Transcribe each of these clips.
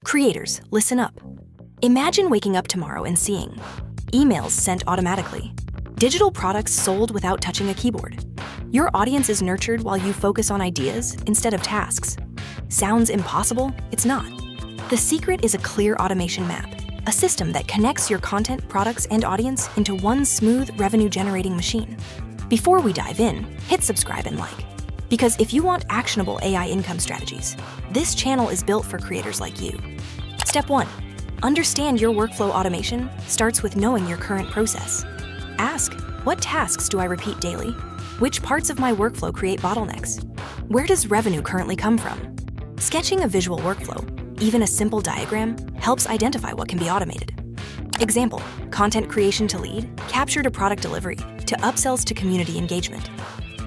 Creators, listen up. Imagine waking up tomorrow and seeing emails sent automatically, digital products sold without touching a keyboard. Your audience is nurtured while you focus on ideas instead of tasks. Sounds impossible? It's not. The secret is a clear automation map, a system that connects your content, products, and audience into one smooth, revenue-generating machine. Before we dive in, hit subscribe and like. Because if you want actionable AI income strategies, this channel is built for creators like you. Step 1. Understand your workflow. Automation starts with knowing your current process. Ask, what tasks do I repeat daily? Which parts of my workflow create bottlenecks? Where does revenue currently come from? Sketching a visual workflow, even a simple diagram, helps identify what can be automated. Example, content creation to lead, capture to product delivery, to upsells to community engagement.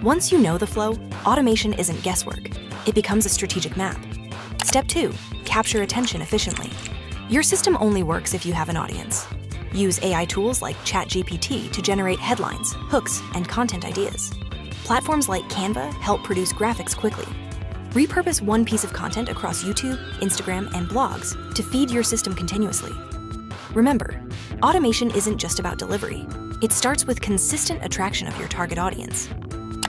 Once you know the flow, automation isn't guesswork. It becomes a strategic map. Step 2. Capture attention efficiently. Your system only works if you have an audience. Use AI tools like ChatGPT to generate headlines, hooks, and content ideas. Platforms like Canva help produce graphics quickly. Repurpose one piece of content across YouTube, Instagram, and blogs to feed your system continuously. Remember, automation isn't just about delivery. It starts with consistent attraction of your target audience.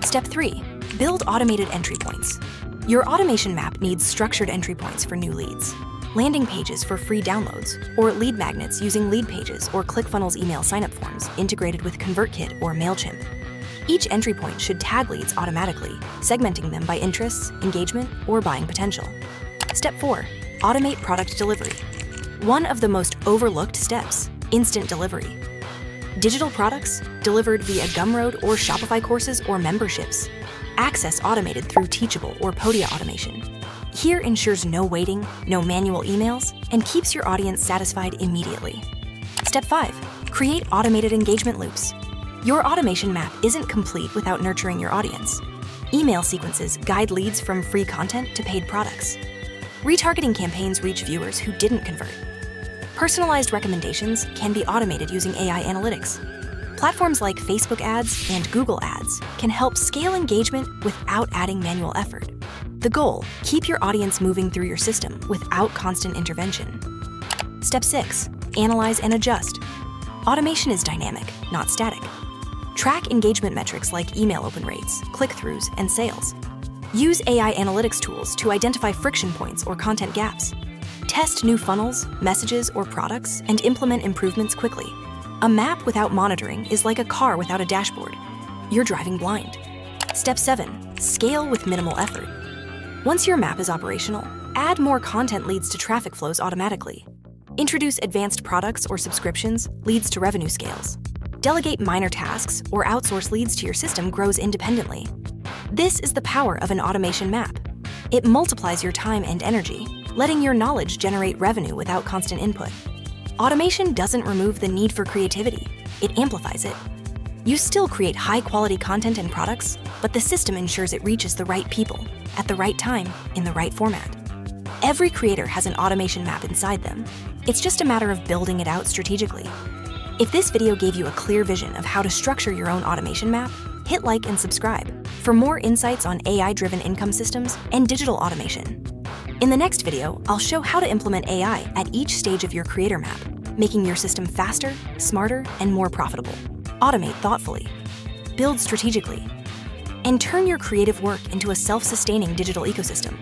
Step 3. Build automated entry points. Your automation map needs structured entry points for new leads, landing pages for free downloads, or lead magnets using lead pages or ClickFunnels email sign-up forms integrated with ConvertKit or MailChimp. Each entry point should tag leads automatically, segmenting them by interests, engagement, or buying potential. Step 4. Automate product delivery. One of the most overlooked steps, instant delivery. Digital products delivered via Gumroad or Shopify courses or memberships. Access automated through Teachable or Podia automation. Here ensures no waiting, no manual emails, and keeps your audience satisfied immediately. Step 5. Create automated engagement loops. Your automation map isn't complete without nurturing your audience. Email sequences guide leads from free content to paid products. Retargeting campaigns reach viewers who didn't convert. Personalized recommendations can be automated using AI analytics. Platforms like Facebook ads and Google ads can help scale engagement without adding manual effort. The goal, keep your audience moving through your system without constant intervention. Step 6. Analyze and adjust. Automation is dynamic, not static. Track engagement metrics like email open rates, click-throughs, and sales. Use AI analytics tools to identify friction points or content gaps. Test new funnels, messages, or products and implement improvements quickly. A map without monitoring is like a car without a dashboard. You're driving blind. Step 7. Scale with minimal effort. Once your map is operational, add more content leads to traffic flows automatically. Introduce advanced products or subscriptions, leads to revenue scales. Delegate minor tasks or outsource leads to your system grows independently. This is the power of an automation map. It multiplies your time and energy, letting your knowledge generate revenue without constant input. Automation doesn't remove the need for creativity, it amplifies it. You still create high-quality content and products, but the system ensures it reaches the right people, at the right time, in the right format. Every creator has an automation map inside them. It's just a matter of building it out strategically. If this video gave you a clear vision of how to structure your own automation map, hit like and subscribe for more insights on AI-driven income systems and digital automation. In the next video, I'll show how to implement AI at each stage of your creator map, making your system faster, smarter, and more profitable. Automate thoughtfully, build strategically, and turn your creative work into a self-sustaining digital ecosystem.